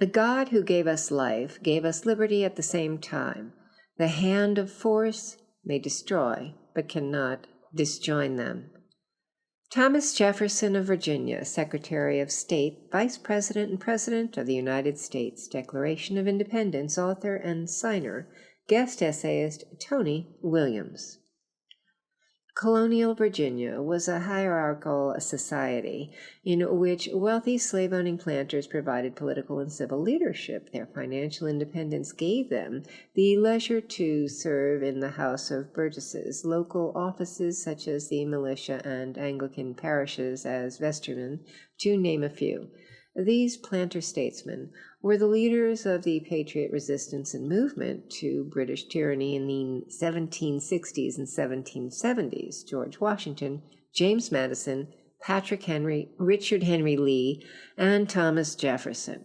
The God who gave us life gave us liberty at the same time. The hand of force may destroy, but cannot disjoin them. Thomas Jefferson of Virginia, Secretary of State, Vice President and President of the United States, Declaration of Independence, author and signer, guest essayist Tony Williams. Colonial Virginia was a hierarchical society in which wealthy slave-owning planters provided political and civil leadership. Their financial independence gave them the leisure to serve in the House of Burgesses, local offices such as the militia and Anglican parishes as vestrymen, to name a few. These planter statesmen were the leaders of the Patriot resistance and movement to British tyranny in the 1760s and 1770s. George Washington, James Madison, Patrick Henry, Richard Henry Lee, and Thomas Jefferson.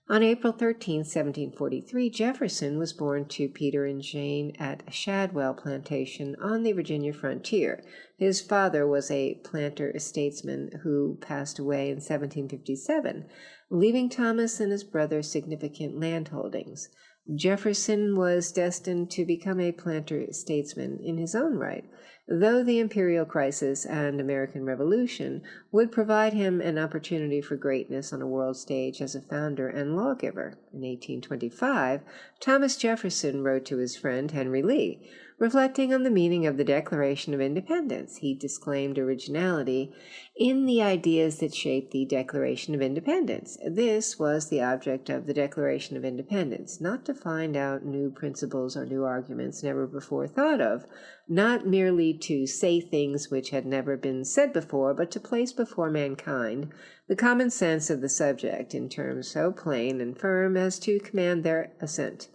On April 13, 1743, Jefferson was born to Peter and Jane at Shadwell Plantation on the Virginia frontier. His father was a planter statesman who passed away in 1757, leaving Thomas and his brother significant landholdings. Jefferson was destined to become a planter statesman in his own right, though the imperial crisis and American Revolution would provide him an opportunity for greatness on a world stage as a founder and lawgiver. In 1825, Thomas Jefferson wrote to his friend Henry Lee, reflecting on the meaning of the Declaration of Independence. He disclaimed originality in the ideas that shaped the Declaration of Independence. This was the object of the Declaration of Independence, not to find out new principles or new arguments never before thought of, not merely to say things which had never been said before, but to place before mankind the common sense of the subject in terms so plain and firm as to command their assent.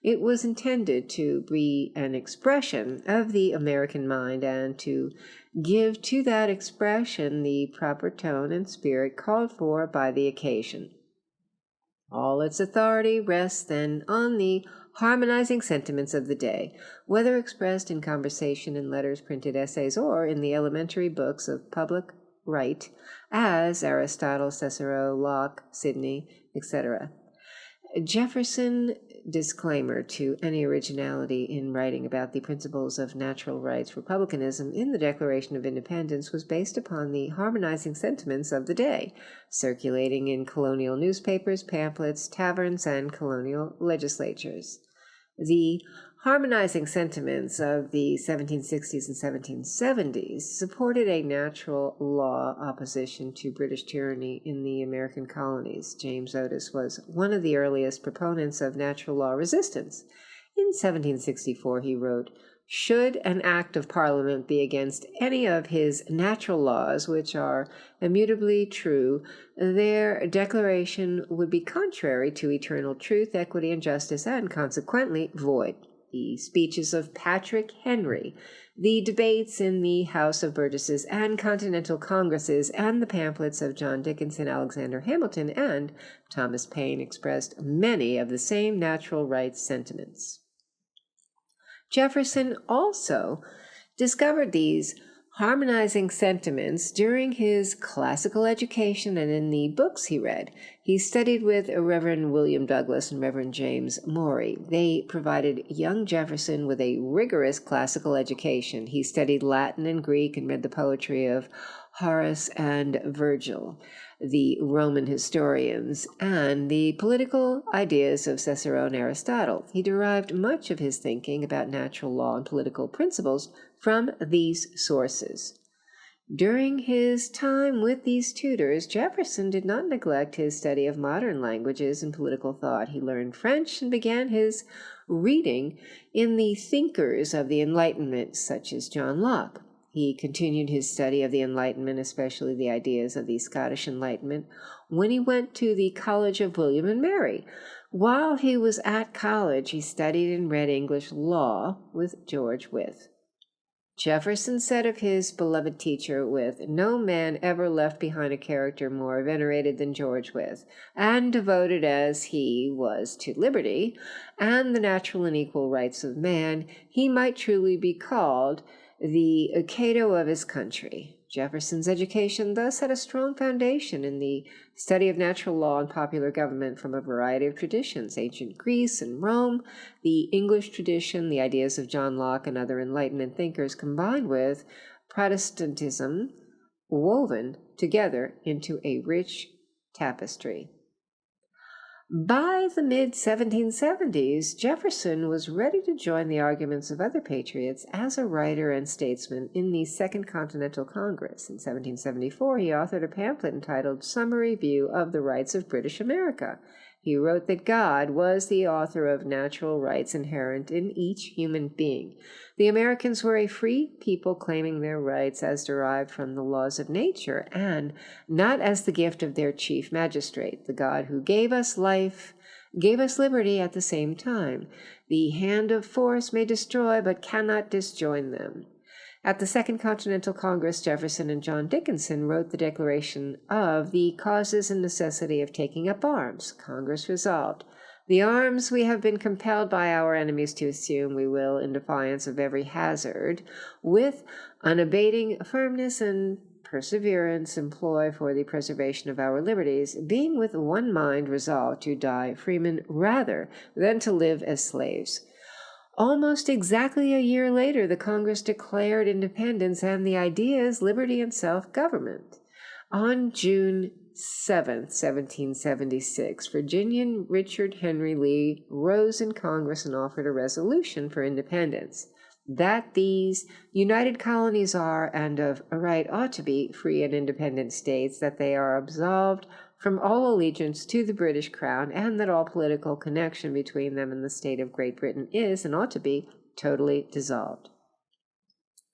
It was intended to be an expression of the American mind and to give to that expression the proper tone and spirit called for by the occasion. All its authority rests then on the harmonizing sentiments of the day, whether expressed in conversation, in letters, printed essays, or in the elementary books of public right, as Aristotle, Cicero, Locke, Sidney, etc. Jefferson disclaimer to any originality in writing about the principles of natural rights republicanism in the Declaration of Independence was based upon the harmonizing sentiments of the day, circulating in colonial newspapers, pamphlets, taverns, and colonial legislatures. The harmonizing sentiments of the 1760s and 1770s supported a natural law opposition to British tyranny in the American colonies. James Otis was one of the earliest proponents of natural law resistance. In 1764, he wrote, "Should an act of Parliament be against any of his natural laws, which are immutably true, their declaration would be contrary to eternal truth, equity, and justice, and consequently void." The speeches of Patrick Henry, the debates in the House of Burgesses and Continental Congresses, and the pamphlets of John Dickinson, Alexander Hamilton, and Thomas Paine expressed many of the same natural rights sentiments. Jefferson also discovered these harmonizing sentiments during his classical education and in the books he read. He studied with Reverend William Douglas and Reverend James Morey. They provided young Jefferson with a rigorous classical education. He studied Latin and Greek and read the poetry of Horace and Virgil, the Roman historians, and the political ideas of Cicero and Aristotle. He derived much of his thinking about natural law and political principles from these sources. During his time with these tutors, Jefferson did not neglect his study of modern languages and political thought. He learned French and began his reading in the thinkers of the Enlightenment, such as John Locke. He continued his study of the Enlightenment, especially the ideas of the Scottish Enlightenment, when he went to the College of William and Mary. While he was at college, he studied and read English law with George Wythe. Jefferson said of his beloved teacher Wythe, "No man ever left behind a character more venerated than George Wythe, and devoted as he was to liberty and the natural and equal rights of man, he might truly be called the Cato of his country." Jefferson's education thus had a strong foundation in the study of natural law and popular government from a variety of traditions, ancient Greece and Rome, the English tradition, the ideas of John Locke and other Enlightenment thinkers, combined with Protestantism, woven together into a rich tapestry. By the mid-1770s, Jefferson was ready to join the arguments of other patriots as a writer and statesman in the Second Continental Congress. In 1774, he authored a pamphlet entitled Summary View of the Rights of British America. He wrote that God was the author of natural rights inherent in each human being. The Americans were a free people claiming their rights as derived from the laws of nature and not as the gift of their chief magistrate, the God who gave us life, gave us liberty at the same time. The hand of force may destroy but cannot disjoin them. At the Second Continental Congress, Jefferson and John Dickinson wrote the Declaration of the Causes and Necessity of Taking Up Arms. Congress resolved, the arms we have been compelled by our enemies to assume we will, in defiance of every hazard, with unabating firmness and perseverance, employ for the preservation of our liberties, being with one mind resolved to die freemen rather than to live as slaves. Almost exactly a year later, the Congress declared independence and the ideas liberty and self-government. On June 7, 1776, Virginian Richard Henry Lee rose in Congress and offered a resolution for independence, that these united colonies are, and of a right ought to be, free and independent states, that they are absolved from all allegiance to the British Crown, and that all political connection between them and the state of Great Britain is, and ought to be, totally dissolved.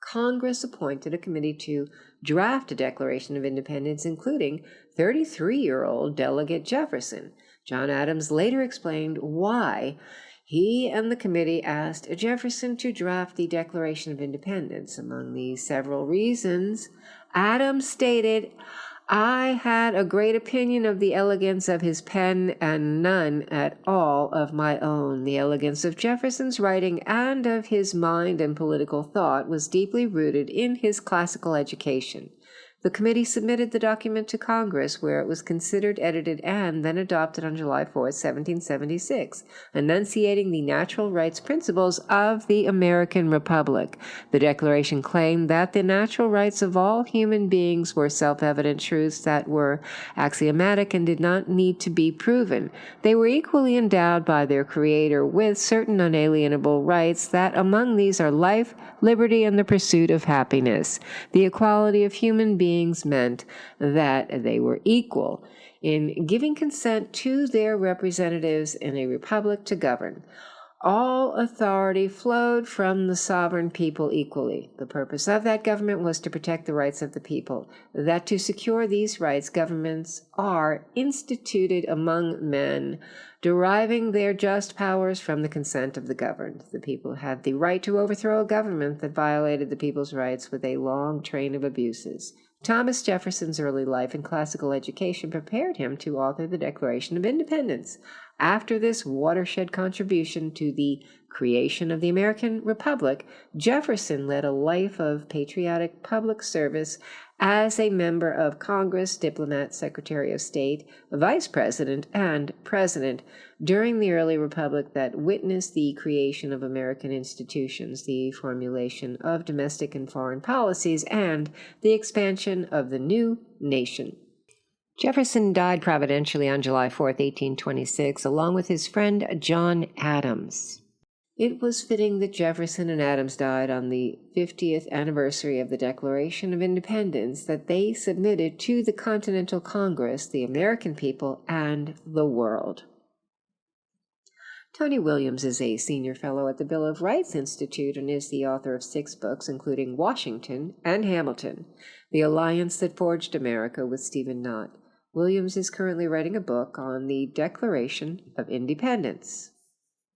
Congress appointed a committee to draft a Declaration of Independence, including 33-year-old Delegate Jefferson. John Adams later explained why he and the committee asked Jefferson to draft the Declaration of Independence. Among the several reasons, Adams stated, I had a great opinion of the elegance of his pen and none at all of my own. The elegance of Jefferson's writing and of his mind and political thought was deeply rooted in his classical education. The committee submitted the document to Congress, where it was considered, edited, and then adopted on July 4, 1776, enunciating the natural rights principles of the American Republic. The Declaration claimed that the natural rights of all human beings were self-evident truths that were axiomatic and did not need to be proven. They were equally endowed by their Creator with certain unalienable rights, that among these are life, liberty, and the pursuit of happiness. The equality of human beings meant that they were equal in giving consent to their representatives in a republic to govern. All authority flowed from the sovereign people equally. The purpose of that government was to protect the rights of the people, that to secure these rights, governments are instituted among men, deriving their just powers from the consent of the governed. The people had the right to overthrow a government that violated the people's rights with a long train of abuses. Thomas Jefferson's early life and classical education prepared him to author the Declaration of Independence. After this watershed contribution to the creation of the American Republic, Jefferson led a life of patriotic public service as a member of Congress, diplomat, Secretary of State, Vice President, and President during the early Republic that witnessed the creation of American institutions, the formulation of domestic and foreign policies, and the expansion of the new nation. Jefferson died providentially on July 4, 1826, along with his friend John Adams. It was fitting that Jefferson and Adams died on the 50th anniversary of the Declaration of Independence that they submitted to the Continental Congress, the American people, and the world. Tony Williams is a senior fellow at the Bill of Rights Institute and is the author of 6 books, including Washington and Hamilton, The Alliance That Forged America with Stephen Knott. Williams is currently writing a book on the Declaration of Independence.